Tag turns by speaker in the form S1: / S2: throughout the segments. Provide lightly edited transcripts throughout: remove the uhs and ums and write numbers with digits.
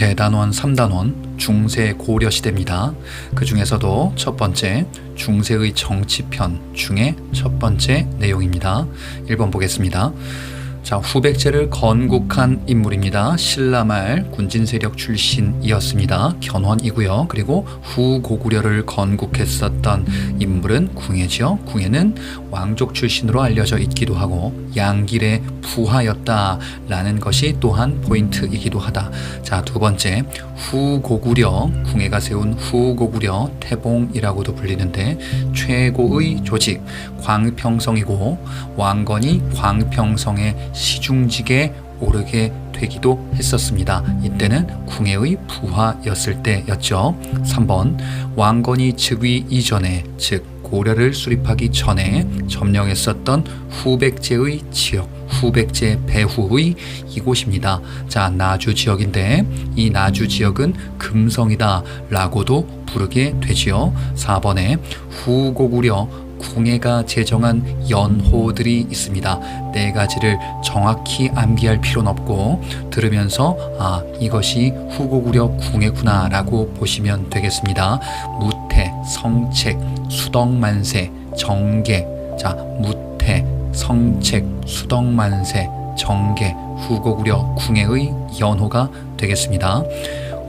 S1: 대단원 3단원 중세 고려 시대입니다. 그 중에서도 첫 번째 중세의 정치편 중에 첫 번째 내용입니다. 1번 보겠습니다. 자, 후백제를 건국한 인물입니다. 신라말 군진 세력 출신이었습니다. 견훤이고요. 그리고 후고구려를 건국했었던 인물은 궁예죠. 궁예는 왕족 출신으로 알려져 있기도 하고 양길의 부하였다라는 것이 또한 포인트이기도 하다. 자, 두 번째 후고구려, 궁예가 세운 후고구려 태봉이라고도 불리는데 최고의 조직 광평성이고 왕건이 광평성의 시중직에 오르게 되기도 했었습니다. 이때는 궁예의 부하였을 때였죠. 3번 왕건이 즉위 이전에, 즉 고려를 수립하기 전에 점령했었던 후백제의 지역, 후백제 배후의 이곳입니다. 자, 나주 지역인데 이 나주 지역은 금성이다 라고도 부르게 되지요. 4번에 후고구려 궁예가 제정한 연호들이 있습니다. 네 가지를 정확히 암기할 필요는 없고 들으면서 이것이 후고구려 궁예구나 라고 보시면 되겠습니다. 무태, 성책, 수덕만세, 정계. 자, 무태, 성책, 수덕만세, 정계, 후고구려 궁예의 연호가 되겠습니다.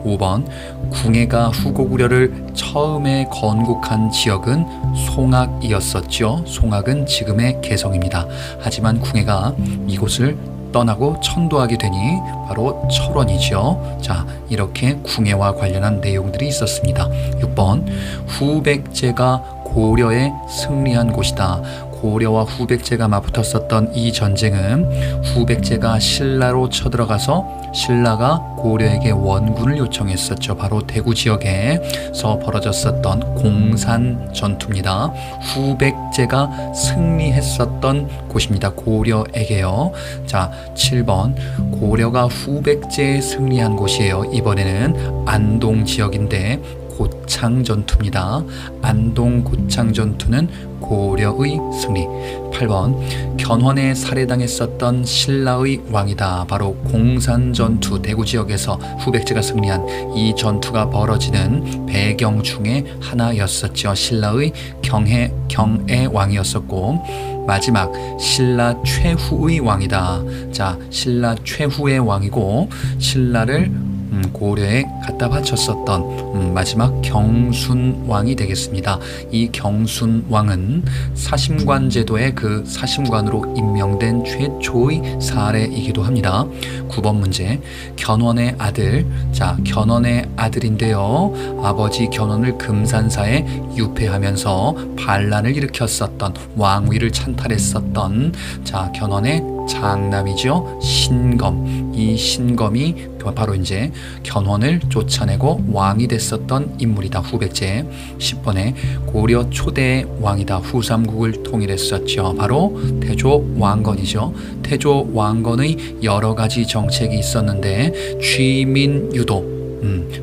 S1: 5번 궁예가 후고구려를 처음에 건국한 지역은 송악이었었죠. 송악은 지금의 개성입니다. 하지만 궁예가 이곳을 떠나고 천도하게 되니 바로 철원이죠. 자, 이렇게 궁예와 관련한 내용들이 있었습니다. 6번 후백제가 고려에 승리한 곳이다. 고려와 후백제가 맞붙었었던 이 전쟁은 후백제가 신라로 쳐들어가서 신라가 고려에게 원군을 요청했었죠. 바로 대구 지역에서 벌어졌었던 공산 전투입니다. 후백제가 승리했었던 곳입니다. 고려에게요. 자, 7번 고려가 후백제에 승리한 곳이에요. 이번에는 안동 지역인데 고창 전투입니다. 안동 고창 전투는 고려의 승리. 8번 견훤에 살해당했었던 신라의 왕이다. 바로 공산 전투, 대구 지역에서 후백제가 승리한 이 전투가 벌어지는 배경 중에 하나였었죠. 신라의 경애 왕이었었고 마지막 신라 최후의 왕이다. 자, 신라 최후의 왕이고 신라를 고려에 갖다 바쳤었던 마지막 경순왕이 되겠습니다. 이 경순왕은 사심관 제도의 그 사심관으로 임명된 최초의 사례이기도 합니다. 9번 문제 견훤의 아들. 자, 견훤의 아들인데요. 아버지 견훤을 금산사에 유폐하면서 반란을 일으켰었던, 왕위를 찬탈했었던, 자, 견훤의 장남이죠. 신검. 이 신검이 바로 이제 견훤을 쫓아내고 왕이 됐었던 인물이다. 후백제. 10번에 고려 초대 왕이다. 후삼국을 통일했었죠. 바로 태조 왕건이죠. 태조 왕건의 여러 가지 정책이 있었는데 취민유도,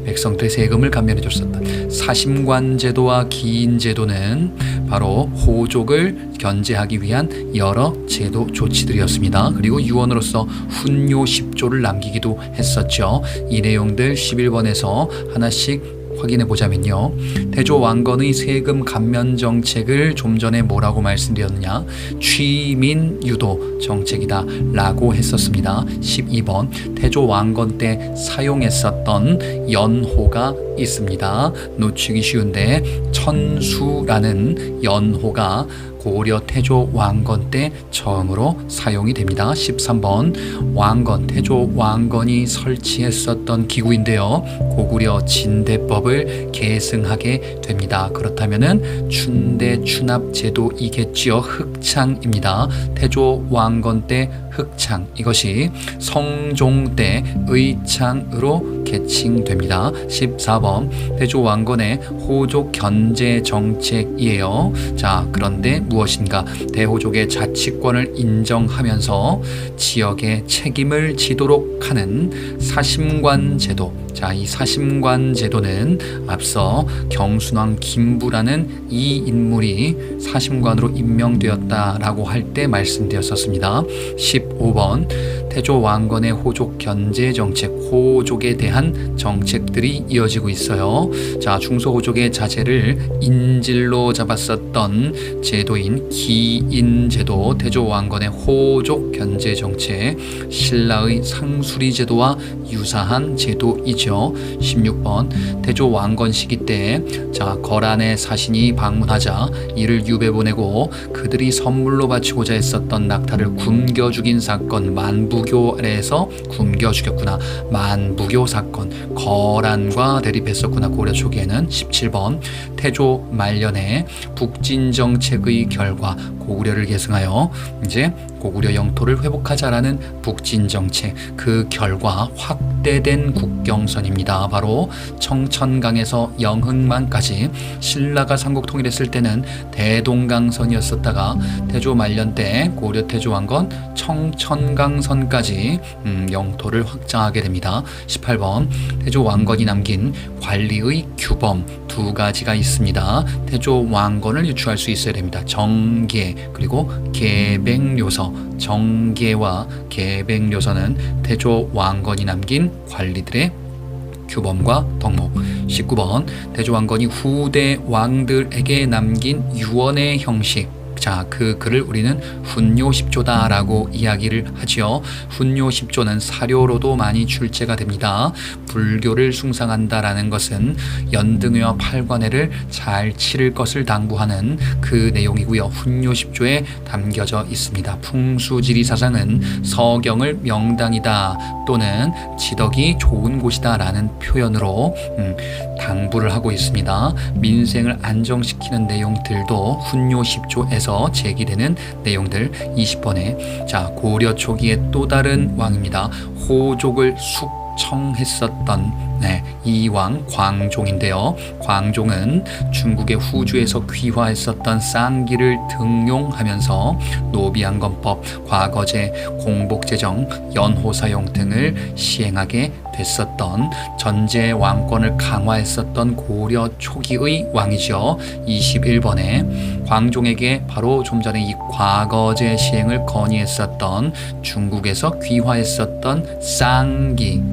S1: 백성들의 세금을 감면해 줬었던 사심관 제도와 기인 제도는 바로 호족을 견제하기 위한 여러 제도 조치들이었습니다. 그리고 유언으로서 훈요 10조를 남기기도 했었죠. 이 내용들 11번에서 하나씩 확인해 보자면요. 태조 왕건의 세금 감면 정책을 좀 전에 뭐라고 말씀드렸느냐? 취민유도 정책이다 라고 했었습니다. 12번 태조 왕건 때 사용했었던 연호가 있습니다. 놓치기 쉬운데 천수라는 연호가 고려 태조 왕건 때 처음으로 사용이 됩니다. 13번 왕건, 태조 왕건이 설치했었던 기구인데요. 고구려 진대법을 계승하게 됩니다. 그렇다면은 춘대 추납제도이겠지요. 흑창입니다. 태조 왕건 때 흑창, 이것이 성종 때 의창으로 개칭됩니다. 14번 태조 왕건의 호족 견제 정책이에요. 자, 그런데 무엇인가? 대호족의 자치권을 인정하면서 지역의 책임을 지도록 하는 사심관 제도. 자, 이 사심관 제도는 앞서 경순왕 김부라는 이 인물이 사심관으로 임명되었다라고 할 때 말씀드렸었습니다. 15번 태조 왕건의 호족 견제 정책, 호족에 대한 정책들이 이어지고 있어요. 자, 중소호족의 자제를 인질로 잡았었던 제도인 기인제도, 태조 왕건의 호족 견제 정책, 신라의 상수리 제도와 유사한 제도이죠. 16번 태조 왕건 시기 때 자, 거란의 사신이 방문하자 이를 유배 보내고 그들이 선물로 바치고자 했었던 낙타를 굶겨 죽인 사건, 만부교 아래에서 굶겨 죽였구나. 만부교 사건, 거란과 대립했었구나. 고려 초기에는. 17번 태조 말년에 북진 정책의 결과 고구려를 계승하여 이제 고구려 영토를 회복하자라는 북진 정책, 그 결과 확대된 국경선입니다. 바로 청천강에서 영흥만까지. 신라가 삼국 통일했을 때는 대동강선이었었다가 태조 말년 때 고려 태조 왕건 청천강선까지 영토를 확장하게 됩니다. 18번 태조 왕건이 남긴 관리의 규범 두 가지가 있습니다. 태조 왕건을 유추할 수 있어야 됩니다. 정계 그리고 계백료서. 정계와 계백료서는 태조 왕건이 남긴 관리들의 규범과 덕목. 19번 태조 왕건이 후대 왕들에게 남긴 유언의 형식. 자, 그 글을 우리는 훈요십조다라고 이야기를 하지요. 훈요십조는 사료로도 많이 출제가 됩니다. 불교를 숭상한다라는 것은 연등회와 팔관회를 잘 치를 것을 당부하는 그 내용이고요. 훈요십조에 담겨져 있습니다. 풍수지리사상은 서경을 명당이다 또는 지덕이 좋은 곳이다 라는 표현으로 당부를 하고 있습니다. 민생을 안정시키는 내용들도 훈요십조에서 제기되는 내용들. 20번에 자, 고려 초기의 또 다른 왕입니다. 호족을 숙청했었던 이왕 광종인데요. 광종은 중국의 후주에서 귀화했었던 쌍기를 등용하면서 노비안건법, 과거제, 공복제정, 연호사용 등을 시행하게 됐었던 전제 왕권을 강화했었던 고려 초기의 왕이죠. 21번에 광종에게 바로 좀 전에 이 과거제 시행을 건의했었던 중국에서 귀화했었던 쌍기,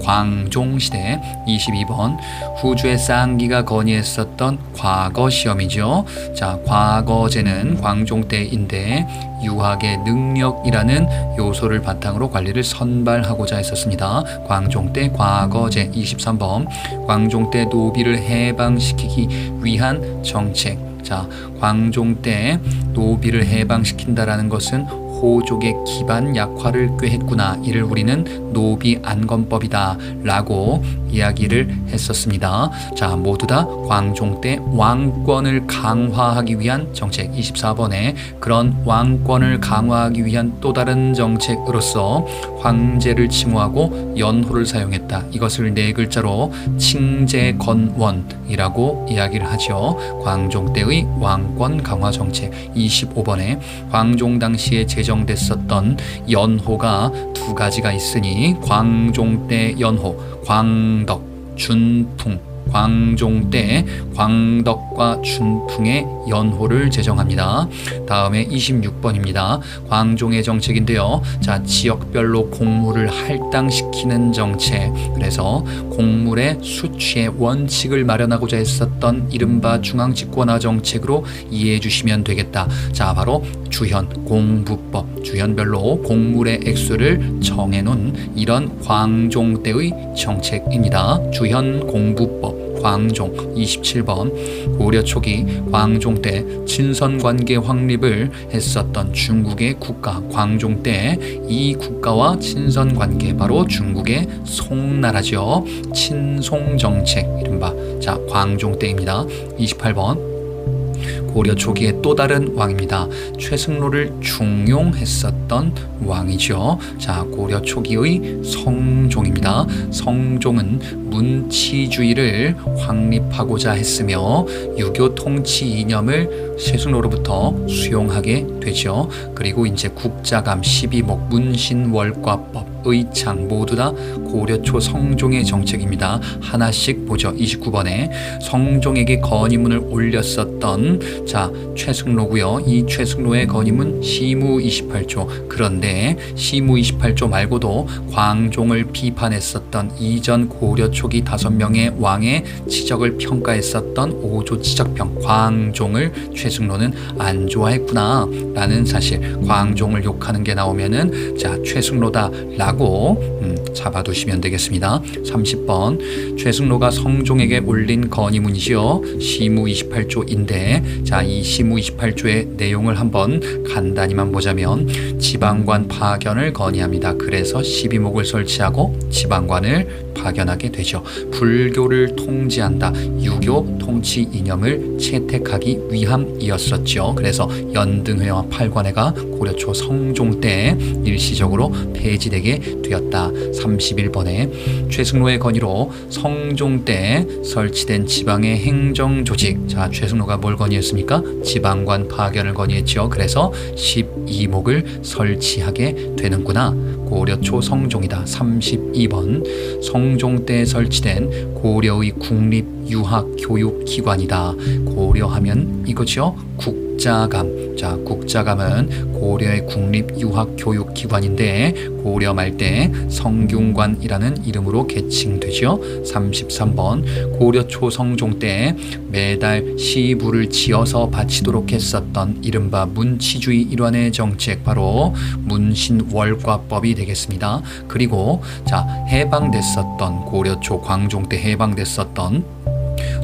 S1: 광종시대. 22번 후주의 쌍기가 건의했었던 과거 시험이죠. 자, 과거제는 광종 때인데 유학의 능력이라는 요소를 바탕으로 관리를 선발하고자 했었습니다. 광종 때 과거제. 23번 광종 때 노비를 해방시키기 위한 정책. 자, 광종 때 노비를 해방시킨다라는 것은 호족의 기반 약화를 꾀했구나. 이를 우리는 노비 안건법이다 라고 이야기를 했었습니다. 자, 모두 다 광종 때 왕권을 강화하기 위한 정책. 24번에 그런 왕권을 강화하기 위한 또 다른 정책으로서 황제를 칭호하고 연호를 사용했다. 이것을 네 글자로 칭제건원이라고 이야기를 하죠. 광종 때의 왕권 강화 정책. 25번에 광종 당시에 제정됐었던 연호가 두 가지가 있으니 광종 때 연호, 광덕, 준풍. 광종 때 광덕과 준풍의 연호를 제정합니다. 다음에 26번입니다. 광종의 정책인데요. 자, 지역별로 공물을 할당시키는 정책. 그래서 공물의 수취의 원칙을 마련하고자 했었던 이른바 중앙집권화 정책으로 이해해 주시면 되겠다. 자, 바로 주현 공부법, 주현별로 공물의 액수를 정해놓은 이런 광종 때의 정책입니다. 주현 공부법. 광종. 27번 고려 초기 광종 때 친선관계 확립을 했었던 중국의 국가 광종 때 이 국가와 친선관계 바로 중국의 송나라죠. 친송정책 이른바 자 광종 때입니다. 28번 고려 초기의 또 다른 왕입니다. 최승로를 중용했었던 왕이죠. 자, 고려 초기의 성종입니다. 성종은 문치주의를 확립하고자 했으며 유교 통치 이념을 최승로로부터 수용하게 되죠. 그리고 이제 국자감 12목 문신월과법 의창 모두 다 고려 초 성종의 정책입니다. 하나씩 보죠. 29번에 성종에게 건의문을 올렸었던 최승로고요. 이 최승로의 건의문 시무 28조. 그런데 시무 28조 말고도 광종을 비판했었던 이전 고려 초기 5명의 왕의 지적을 평가했었던 5조 지적평 광종을 최승로는 안 좋아했구나 라는 사실. 광종을 욕하는 게 나오면은 최승로다 라고 잡아두시면 되겠습니다. 30번 최승로가 성종에게 올린 건의문이지요. 시무 28조인데 이 시무 28조의 내용을 한번 간단히만 보자면 지방관 파견을 건의합니다. 그래서 12목을 설치하고 지방관을 파견하게 되죠. 불교를 통지한다. 유교 통치 이념을 채택하기 위함이었었죠. 그래서 연등회와 팔관회가 고려 초 성종 때 일시적으로 폐지되게 되었다. 31번에 최승로의 건의로 성종 때 설치된 지방의 행정조직. 최승로가 뭘 건의했습니까? 지방관 파견을 건의했죠. 그래서 12목을 설치하게 되는구나. 고려 초 성종이다. 32번 성종 때 설치된 고려의 국립유학교육기관이다. 고려하면 이거죠. 국자감. 국자감은 고려의 국립유학교육기관인데 고려 말때 성균관이라는 이름으로 개칭되죠. 33번 고려 초성종 때 매달 시부를 지어서 바치도록 했었던 이른바 문치주의 일환의 정책, 바로 문신월과법이 되겠습니다. 그리고 해방됐었던 고려 초 광종 때 해방됐었던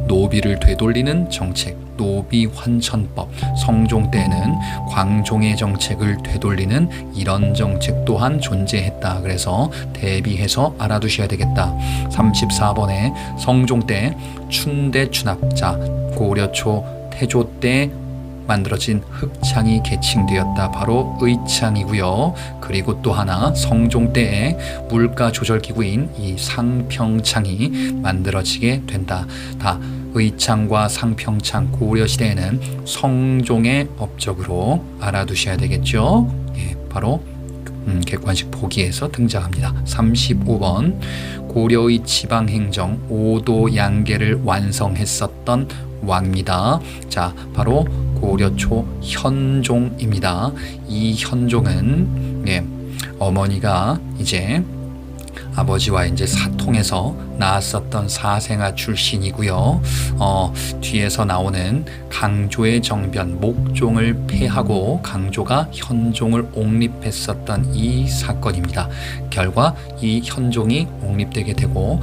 S1: 노비를 되돌리는 정책, 노비환천법. 성종 때는 광종의 정책을 되돌리는 이런 정책 또한 존재했다. 그래서 대비해서 알아두셔야 되겠다. 34번에 성종 때 춘대춘합. 고려 초 태조 때 만들어진 흑창이 개칭되었다. 바로 의창이고요. 그리고 또 하나 성종 때에 물가 조절 기구인 이 상평창이 만들어지게 된다. 다 의창과 상평창 고려 시대에는 성종의 업적으로 알아두셔야 되겠죠. 바로 객관식 보기에서 등장합니다. 35번 고려의 지방행정 5도 양계를 완성했었던 왕입니다. 바로 고려 초 현종입니다. 이 현종은 어머니가 이제 아버지와 이제 사통해서 낳았었던 사생아 출신이고요. 뒤에서 나오는 강조의 정변 목종을 폐하고 강조가 현종을 옹립했었던 이 사건입니다. 결과 이 현종이 옹립되게 되고,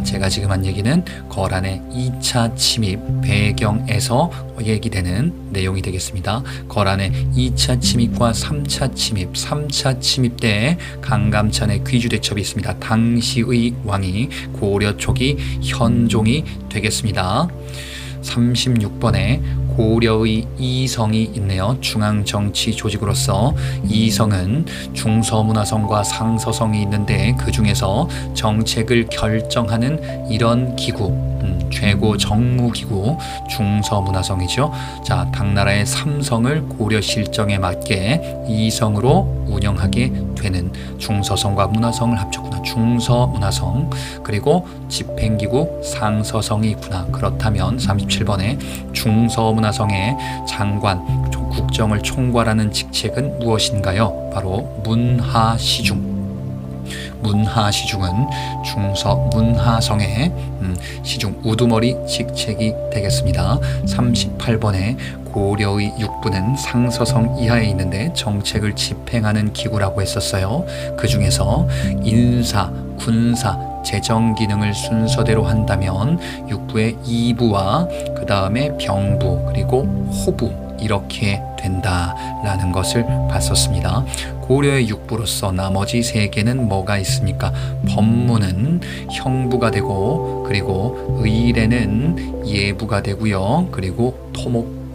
S1: 제가 지금 한 얘기는 거란의 2차 침입 배경에서 얘기되는 내용이 되겠습니다. 거란의 2차 침입과 3차 침입, 3차 침입 때 강감찬의 귀주대첩이 있습니다. 당시의 왕이 고려 초기 현종이 되겠습니다. 36번에 고려의 이성이 있네요. 중앙정치조직으로서 이성은 중서문화성과 상서성이 있는데 그 중에서 정책을 결정하는 이런 기구, 최고 정무기구 중서문화성이죠. 당나라의 삼성을 고려 실정에 맞게 이성으로 운영하게 되는, 중서성과 문화성을 합쳤구나. 중서문화성. 그리고 집행기구 상서성이 있구나. 그렇다면 37번에 중서문화성의 장관, 국정을 총괄하는 직책은 무엇인가요? 바로 문하시중. 문하시중은 중서문화성의 시중 우두머리 직책이 되겠습니다. 38번에 고려의 육부는 상서성 이하에 있는데 정책을 집행하는 기구라고 했었어요. 그 중에서 인사, 군사, 재정 기능을 순서대로 한다면 육부의 이부와 그 다음에 병부 그리고 호부 이렇게 된다라는 것을 봤었습니다. 고려의 육부로서 나머지 세 개는 뭐가 있습니까? 법무는 형부가 되고, 그리고 의례는 예부가 되고요. 그리고 토목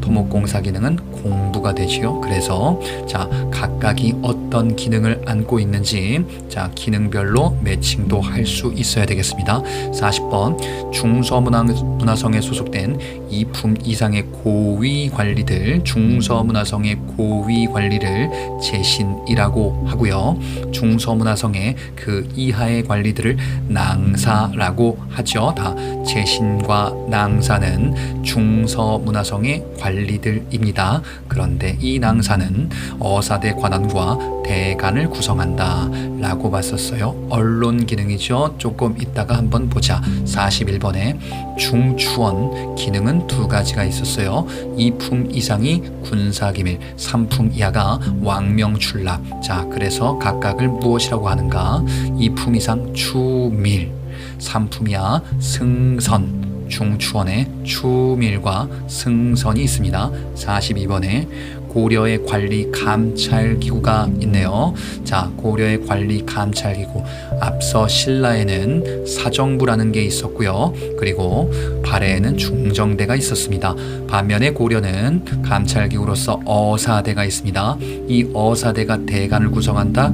S1: 토목공사 기능은 공부가 되지요. 그래서 자, 각각이 어떤 기능을 안고 있는지 자, 기능별로 매칭도 할 수 있어야 되겠습니다. 40번 중서문화성에 소속된 2품 이상의 고위 관리들, 중서문화성의 고위 관리를 재신이라고 하고요. 중서문화성의 그 이하의 관리들을 낭사라고 하죠. 다 재신과 낭사는 중서문화성의 관리들입니다. 그런데 이 낭사는 어사대 관원과 대간을 구성한다 라고 봤었어요. 언론 기능이죠. 조금 이따가 한번 보자. 41번에 중추원 기능은 두 가지가 있었어요. 2품 이상이 군사기밀, 3품 이하가 왕명출납. 자, 그래서 각각을 무엇이라고 하는가? 2품 이상 추밀, 3품 이하 승선. 중추원에 추밀과 승선이 있습니다. 42번에 고려의 관리 감찰기구가 있네요. 자, 고려의 관리 감찰기구. 앞서 신라에는 사정부라는 게 있었고요. 그리고 발해에는 중정대가 있었습니다. 반면에 고려는 감찰기구로서 어사대가 있습니다. 이 어사대가 대간을 구성한다.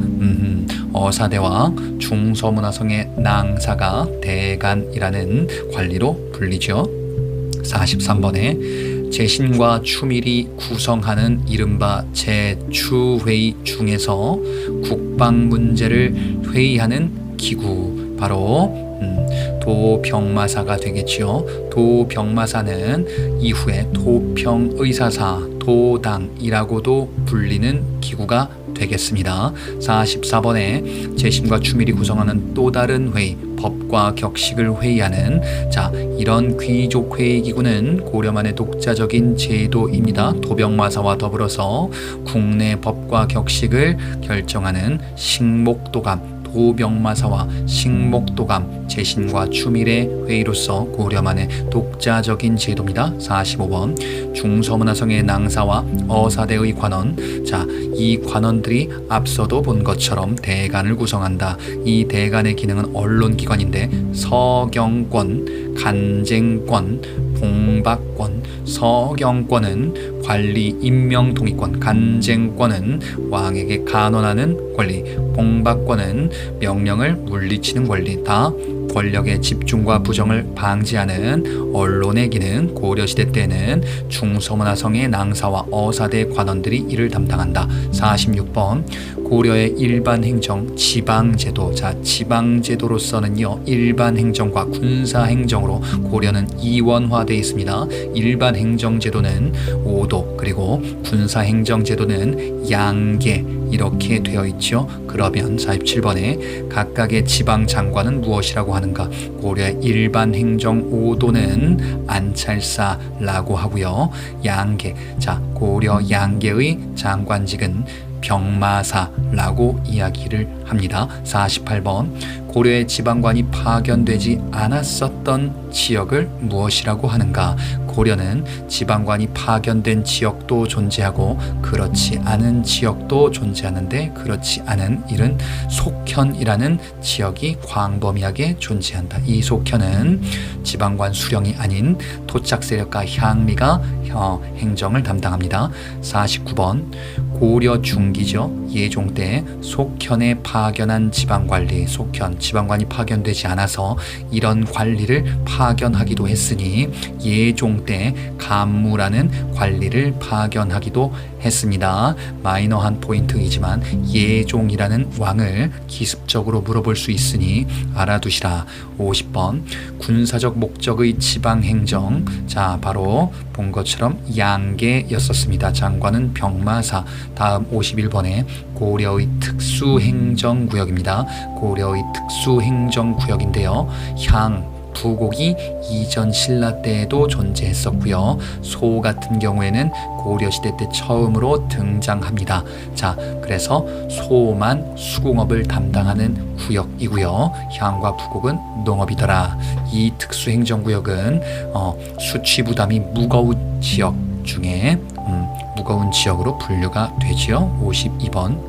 S1: 어사대와 중서문화성의 낭사가 대간이라는 관리로 불리죠. 43번에 재신과 추밀이 구성하는 이른바 재추회의 중에서 국방 문제를 회의하는 기구, 바로 도병마사가 되겠지요. 도병마사는 이후에 도평의사사, 도당이라고도 불리는 기구가 되겠습니다. 44번에 재신과 추밀이 구성하는 또 다른 회의, 법과 격식을 회의하는 자, 이런 귀족 회의 기구는 고려만의 독자적인 제도입니다. 도병마사와 더불어서 국내 법과 격식을 결정하는 식목도감, 도병마사와 식목도감, 재신과 추밀의 회의로서 고려만의 독자적인 제도입니다. 45번 중서문화성의 낭사와 어사대의 관원. 자, 이 관원들이 앞서도 본 것처럼 대간을 구성한다. 이 대간의 기능은 언론기관인데 서경권, 간쟁권, 봉박권. 서경권은 관리 임명 동의권, 간쟁권은 왕에게 간언하는 권리, 봉박권은 명령을 물리치는 권리. 다 권력의 집중과 부정을 방지하는 언론의 기능. 고려시대 때는 중서문화성의 낭사와 어사대 관원들이 이를 담당한다. 46번 고려의 일반행정, 지방제도. 자, 지방제도로서는요, 일반행정과 군사행정으로 고려는 이원화되어 있습니다. 일반행정제도는 5도, 그리고 군사행정제도는 양계, 이렇게 되어 있죠. 그러면 47번에 각각의 지방장관은 무엇이라고 하는가? 고려의 일반행정 5도는 안찰사라고 하고요. 양계, 자, 고려 양계의 장관직은 병마사라고 이야기를 합니다. 48번 고려의 지방관이 파견되지 않았었던 지역을 무엇이라고 하는가? 고려는 지방관이 파견된 지역도 존재하고 그렇지 않은 지역도 존재하는데, 그렇지 않은 일은 속현이라는 지역이 광범위하게 존재한다. 이 속현은 지방관 수령이 아닌 토착 세력과 향리가 행정을 담당합니다. 49번 고려 중기죠. 예종 때 속현에 파견한 지방관리, 속현, 지방관이 파견되지 않아서 이런 관리를 파견하기도 했으니 예종 때 간무라는 관리를 파견하기도 했습니다. 마이너한 포인트이지만 예종이라는 왕을 기습적으로 물어볼 수 있으니 알아두시라. 50번 군사적 목적의 지방행정. 자, 바로 본 것처럼 양계였었습니다. 장관은 병마사. 다음 51번에 고려의 특수행정구역입니다. 고려의 특수행정구역인데요. 부곡이 이전 신라 때에도 존재했었고요. 소 같은 경우에는 고려시대 때 처음으로 등장합니다. 자, 그래서 소만 수공업을 담당하는 구역이고요. 향과 부곡은 농업이더라. 이 특수행정구역은 수취 부담이 무거운 지역 중에 무거운 지역으로 분류가 되지요. 52번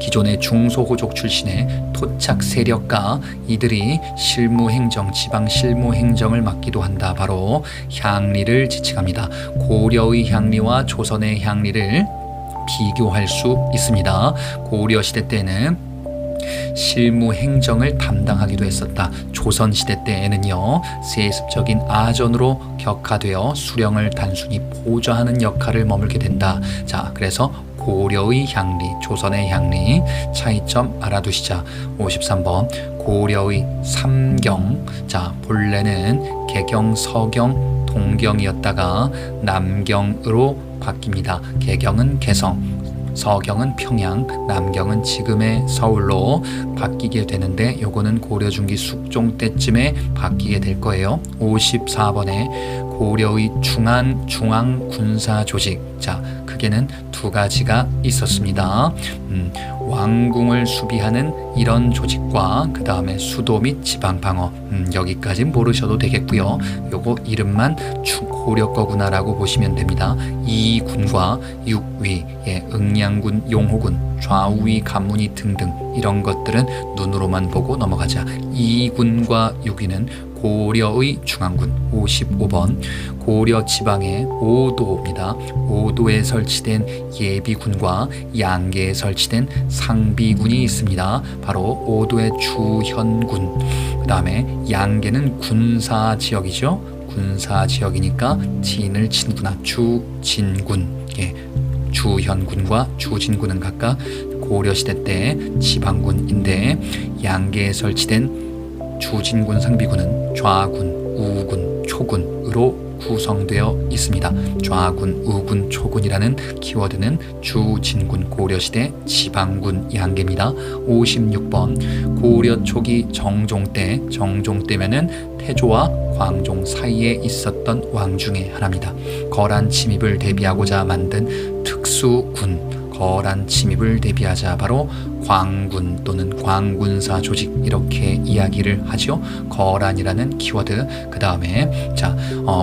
S1: 기존의 중소호족 출신의 토착 세력가 이들이 실무행정, 지방 실무행정을 맡기도 한다. 바로 향리를 지칭합니다. 고려의 향리와 조선의 향리를 비교할 수 있습니다. 고려시대 때는 실무 행정을 담당하기도 했었다. 조선시대 때에는요, 세습적인 아전으로 격화되어 수령을 단순히 보좌하는 역할을 머물게 된다. 자, 그래서 고려의 향리, 조선의 향리 차이점 알아두시자. 53번 고려의 삼경. 자, 본래는 개경, 서경, 동경이었다가 남경으로 바뀝니다. 개경은 개성, 서경은 평양, 남경은 지금의 서울로 바뀌게 되는데 요거는 고려 중기 숙종 때쯤에 바뀌게 될 거예요. 54번에 고려의 중앙 군사 조직. 자, 크게는 두 가지가 있었습니다. 왕궁을 수비하는 이런 조직과 그 다음에 수도 및 지방 방어. 여기까지 모르셔도 되겠고요. 요거 이름만 고려 거구나라고 보시면 됩니다. 이군과 육위, 응양군, 용호군, 좌우위, 간문이 등등 이런 것들은 눈으로만 보고 넘어가자. 이군과 육위는 고려의 중앙군. 55번 고려 지방의 오도입니다. 오도에 설치된 예비군과 양계에 설치된 상비군이 있습니다. 바로 오도의 주현군, 그 다음에 양계는 군사 지역이죠. 군사 지역이니까 진을 친구나 주진군. 주현군과 주진군은 각각 고려시대 때 지방군인데 양계에 설치된 주진군 상비군은 좌군, 우군, 초군으로 구성되어 있습니다. 좌군, 우군, 초군이라는 키워드는 주진군, 고려시대 지방군 양계입니다. 56번 고려 초기 정종 때면은 태조와 광종 사이에 있었던 왕 중에 하나입니다. 거란 침입을 대비하고자 만든 특수군, 거란 침입을 대비하자 바로 광군 또는 광군사 조직 이렇게 이야기를 하죠. 거란이라는 키워드. 그 다음에 자,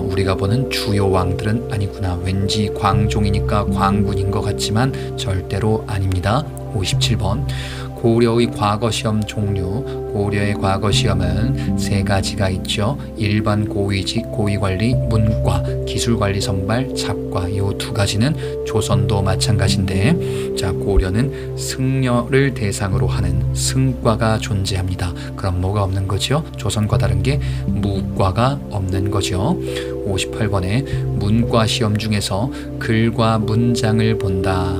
S1: 우리가 보는 주요 왕들은 아니구나. 왠지 광종이니까 광군인 것 같지만 절대로 아닙니다. 57번 고려의 과거시험 종류. 고려의 과거시험은 세 가지가 있죠. 일반 고위직, 고위관리, 문과, 기술관리 선발, 잡과. 이 두 가지는 조선도 마찬가지인데, 자, 고려는 승려를 대상으로 하는 승과가 존재합니다. 그럼 뭐가 없는 거죠? 조선과 다른 게 무과가 없는 거죠. 58번에 문과 시험 중에서 글과 문장을 본다.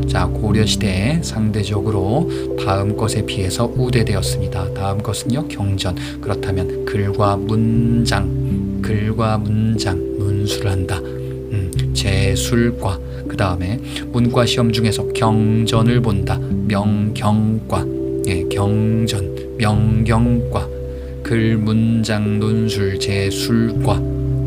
S1: 자, 고려시대에 상대적으로 다음 것에 비해서 우대되었습니다. 다음 것은요, 경전. 그렇다면 글과 문장, 문수를 한다. 제술과. 그 다음에 문과 시험 중에서 경전을 본다. 명경과. 경전, 명경과. 글, 문장, 논술, 제술과.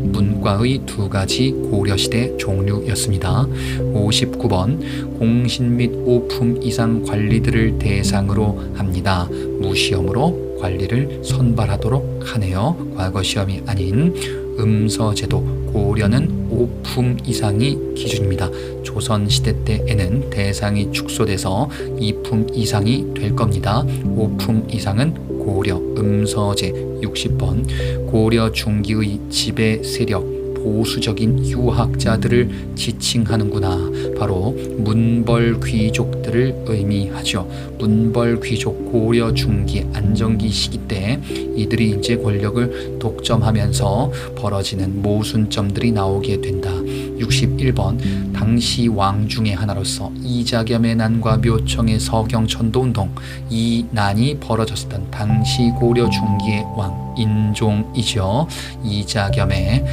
S1: 문과의 두 가지 고려시대 종류였습니다. 59번 공신 및 오품 이상 관리들을 대상으로 합니다. 무시험으로 관리를 선발하도록 하네요. 과거 시험이 아닌 음서제도. 고려는 오품 이상이 기준입니다. 조선시대 때에는 대상이 축소돼서 2품 이상이 될 겁니다. 5품 이상은 고려 음서제. 60번 고려 중기의 지배 세력, 보수적인 유학자들을 지칭하는구나. 바로 문벌 귀족들을 의미하죠. 문벌 귀족, 고려 중기 안정기 시기 때 이들이 이제 권력을 독점하면서 벌어지는 모순점들이 나오게 된다. 61번 당시 왕 중의 하나로서 이자겸의 난과 묘청의 서경천도운동, 이 난이 벌어졌던 당시 고려 중기의 왕 인종이죠. 이자겸의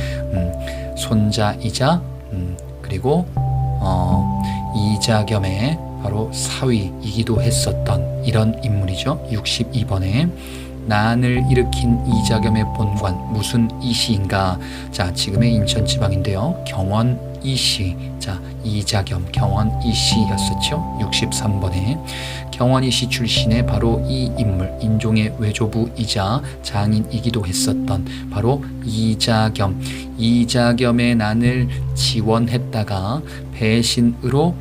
S1: 손자이자 그리고 이자겸의 바로 사위이기도 했었던 이런 인물이죠. 62번에 난을 일으킨 이자겸의 본관 무슨 이시인가. 자, 지금의 인천 지방인데요. 경원 이시. 자, 이자겸 경원 이시였었죠. 63번에 경원 이시 출신의 바로 이 인물, 인종의 외조부이자 장인이기도 했었던 바로 이자겸. 이자겸의 난을 지원했다가 배신으로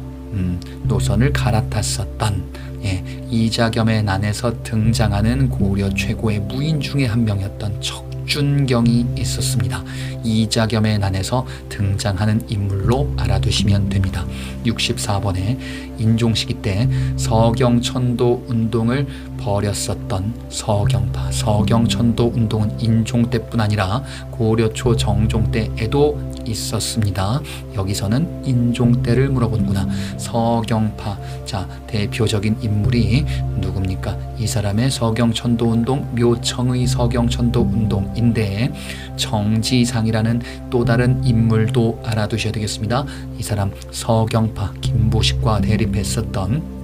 S1: 노선을 갈아탔었던 이자겸의 난에서 등장하는 고려 최고의 무인 중에 한 명이었던 척준경이 있었습니다. 이자겸의 난에서 등장하는 인물로 알아두시면 됩니다. 64번에 인종시기 때 서경천도 운동을 벌였었던 서경파, 서경천도 운동은 인종 때뿐 아니라 고려 초 정종 때에도 있었습니다. 여기서는 인종 때를 물어보는구나. 서경파. 자, 대표적인 인물이 누굽니까? 이 사람의 서경천도 운동, 묘청의 서경천도 운동인데 정지상이라는 또 다른 인물도 알아두셔야 되겠습니다. 이 사람 서경파, 김부식과 대립했었던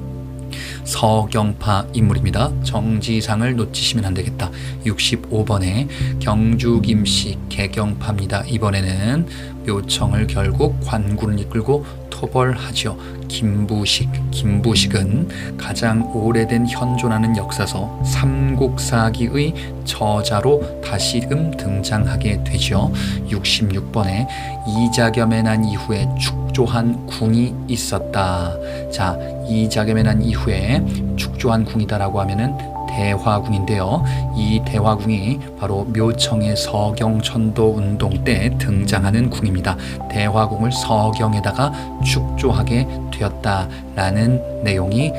S1: 서경파 인물입니다. 정지상을 놓치시면 안 되겠다. 65번에 경주 김씨 개경파입니다. 이번에는 묘청을 결국 관군을 이끌고 토벌하죠. 김부식은 가장 오래된 현존하는 역사서 삼국사기의 저자로 다시금 등장하게 되죠. 66번에 이자겸의 난 이후에 축조한 궁이 있었다. 자, 이자겸의 난 이후에 축조한 궁이다라고 하면은 대화궁인데요. 이 대화궁이 바로 묘청의 서경천도 운동 때 등장하는 궁입니다. 대화궁을 서경에다가 축조하게 되었다라는 내용이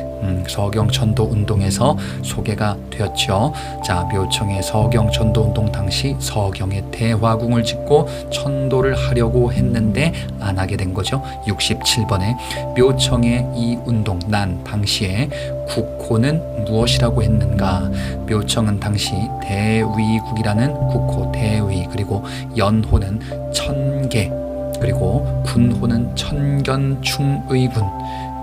S1: 서경천도 운동에서 소개가 되었죠. 자, 묘청의 서경천도 운동 당시 서경에 대화궁을 짓고 천도를 하려고 했는데 안 하게 된 거죠. 67번에 묘청의 이 운동 난 당시에 국호는 무엇이라고 했는가? 묘청은 당시 대위국이라는 국호 대위, 그리고 연호는 천계, 그리고 군호는 천견충의군.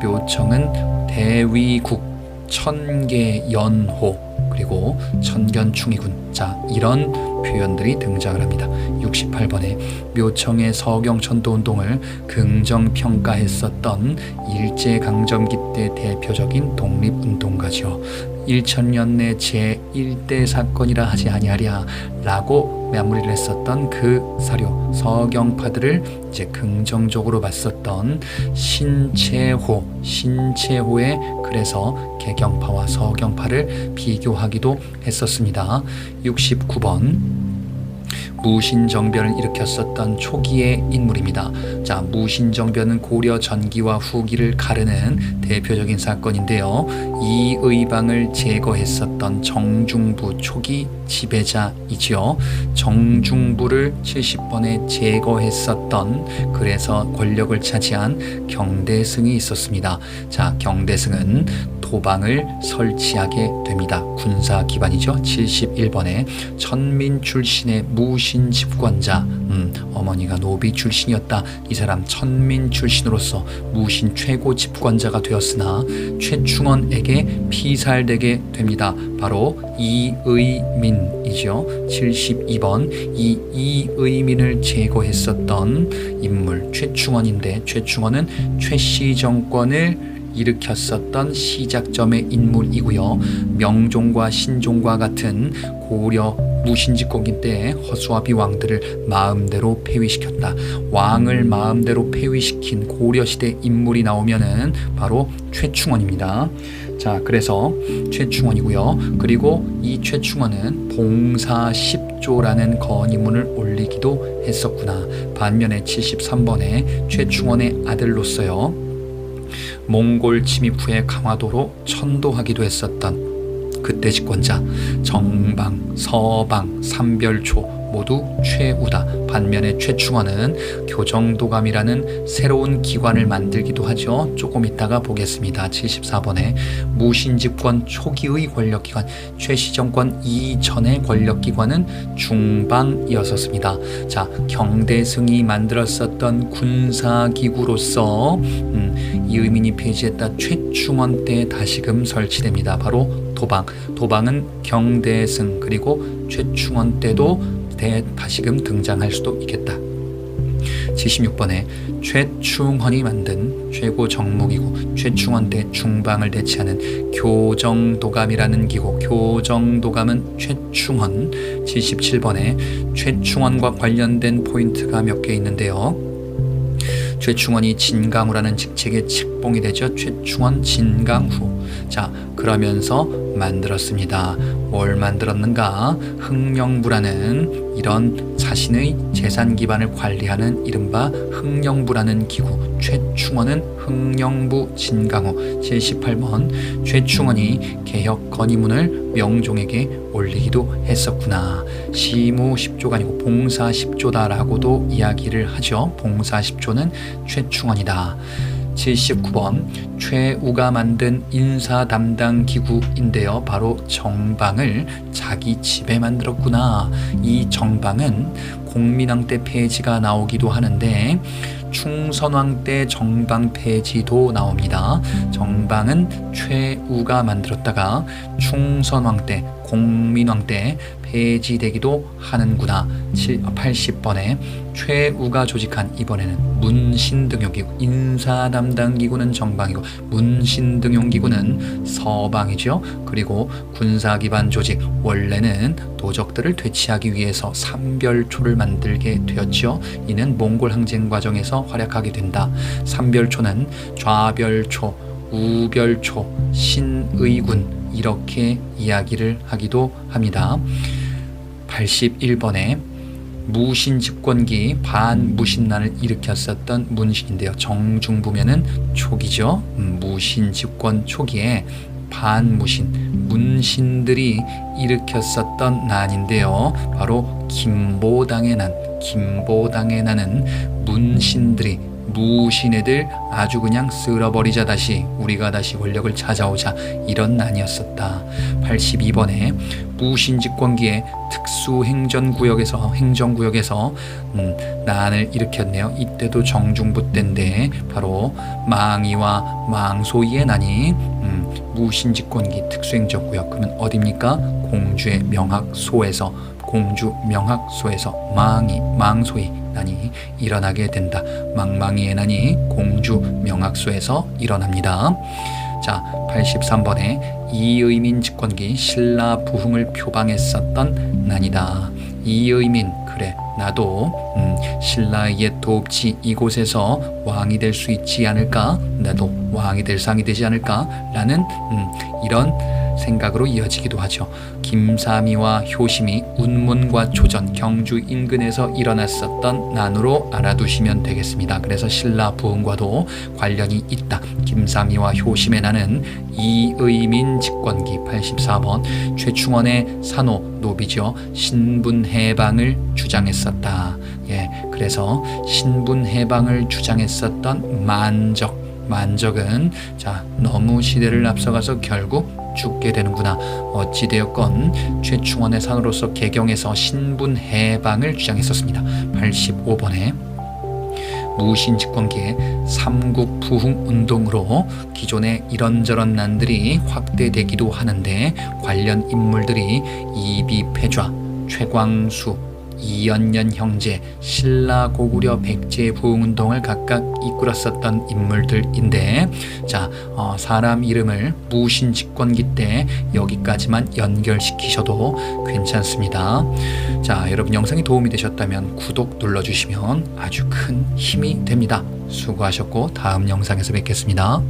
S1: 묘청은 대위국, 천계연호, 그리고 천견충의군. 자, 이런 표현들이 등장을 합니다. 68번에 묘청의 서경천도 운동을 긍정평가했었던 일제강점기 때 대표적인 독립운동가죠. 1000년 내 제1대 사건이라 하지 아니하랴 라고 마무리를 했었던 그 사료, 서경파들을 이제 긍정적으로 봤었던 신채호의 그래서 개경파와 서경파를 비교하기도 했었습니다. 69번 무신정변을 일으켰었던 초기의 인물입니다. 자, 무신정변은 고려 전기와 후기를 가르는 대표적인 사건인데요. 이의방을 제거했었던 정중부 초기 지배자이지요. 정중부를 70번에 제거했었던, 그래서 권력을 차지한 경대승이 있었습니다. 자, 경대승은 도방을 설치하게 됩니다. 군사 기반이죠. 71번에 천민 출신의 무신 집권자, 어머니가 노비 출신이었다. 이 사람 천민 출신으로서 무신 최고 집권자가 되었으나 최충원에게 피살되게 됩니다. 바로 이의민이죠. 72번 이 이의민을 제거했었던 인물 최충원인데, 최충원은 최씨 정권을 일으켰었던 시작점의 인물이고요. 명종과 신종과 같은 고려 무신집권기 때 허수아비 왕들을 마음대로 폐위시켰다. 왕을 마음대로 폐위시킨 고려시대 인물이 나오면은 바로 최충원입니다. 자, 그래서 최충원이고요. 그리고 이 최충원은 봉사 10조라는 건의문을 올리기도 했었구나. 반면에 73번에 최충원의 아들로서요, 몽골 침입 후에 강화도로 천도하기도 했었던 그때 집권자 정방, 서방, 삼별초 모두 최우다. 반면에 최충원은 교정도감이라는 새로운 기관을 만들기도 하죠. 조금 이따가 보겠습니다. 74번에 무신집권 초기의 권력기관, 최씨정권 이전의 권력기관은 중방이었었습니다. 자, 경대승이 만들었었던 군사기구로서 이의민이 폐지했다 최충원 때 다시금 설치됩니다. 바로 도방은 경대승 그리고 최충원 때도 다시금 등장할 수도 있겠다. 76번에 최충헌이 만든 최고 정무기구 최충원 대 중방을 대체하는 교정도감이라는 기구, 교정도감은 최충헌. 77번에 최충원과 관련된 포인트가 몇 개 있는데요. 최충원이 진강후라는 직책의 책봉이 되죠. 최충원 진강후. 자, 그러면서 만들었습니다. 뭘 만들었는가? 흥령부라는 이런 자신의 재산 기반을 관리하는 이른바 흥령부라는 기구. 최충원은 흥령부 진강호 78번. 최충원이 개혁 건의문을 명종에게 올리기도 했었구나. 시무십조가 아니고 봉사십조다라고도 이야기를 하죠. 봉사십조는 최충원이다. 79번 최우가 만든 인사 담당 기구인데요. 바로 정방을 자기 집에 만들었구나. 이 정방은 공민왕 때 폐지가 나오기도 하는데 충선왕 때 정방 폐지도 나옵니다. 정방은 최우가 만들었다가 충선왕 때 공민왕 때 폐지되기도 하는구나. 80번에 최우가 조직한 이번에는 문신등용기구. 인사 담당 기구는 정방이고 문신등용기구는 서방이죠. 그리고 군사기반 조직, 원래는 도적들을 퇴치하기 위해서 삼별초를 만들게 되었죠. 이는 몽골 항쟁 과정에서 활약하게 된다. 삼별초는 좌별초, 우별초, 신의군 이렇게 이야기를 하기도 합니다. 81번에 무신 집권기 반무신난을 일으켰었던 문신인데요. 정중부면은 초기죠. 무신 집권 초기에 반무신 문신들이 일으켰었던 난인데요. 바로 김보당의 난. 김보당의 난은 문신들이 무신애들 아주 그냥 쓸어버리자, 다시 우리가 다시 권력을 찾아오자, 이런 난이었었다. 82번에 무신 집권기에 특수행정구역에서 난을 일으켰네요. 이때도 정중부 때인데 바로 망이와 망소이의 난이 무신 집권기 특수행정구역. 그러면 어디입니까? 공주의 명학소에서, 공주 명학소에서 망소이 난이 일어나게 된다. 망망이의 난이 공주 명학소에서 일어납니다. 자, 83번에 이의민 집권기 신라 부흥을 표방했었던 난이다. 이의민, 그래 나도 신라의 옛 도읍지 이곳에서 왕이 될 수 있지 않을까, 나도 왕이 될 상이 되지 않을까 라는 이런 생각으로 이어지기도 하죠. 김삼이와 효심이 운문과 조전, 경주 인근에서 일어났었던 난으로 알아두시면 되겠습니다. 그래서 신라 부흥과도 관련이 있다. 김삼이와 효심의 난은 이의민 집권기. 84번 최충원의 산호 노비죠. 신분해방을 주장했었다. 예, 그래서 신분해방을 주장했었던 만적은 자, 너무 시대를 앞서가서 결국 죽게 되는구나. 어찌되었건 최충원의 산으로서 개경에서 신분해방을 주장했었습니다. 85번에 무신 집권기에 삼국부흥운동으로 기존의 이런저런 난들이 확대되기도 하는데 관련 인물들이 이비패좌, 최광수, 이연년 형제, 신라 고구려 백제 부흥운동을 각각 이끌었었던 인물들인데, 자, 사람 이름을 무신 집권기 때 여기까지만 연결시키셔도 괜찮습니다. 자, 여러분 영상이 도움이 되셨다면 구독 눌러주시면 아주 큰 힘이 됩니다. 수고하셨고 다음 영상에서 뵙겠습니다.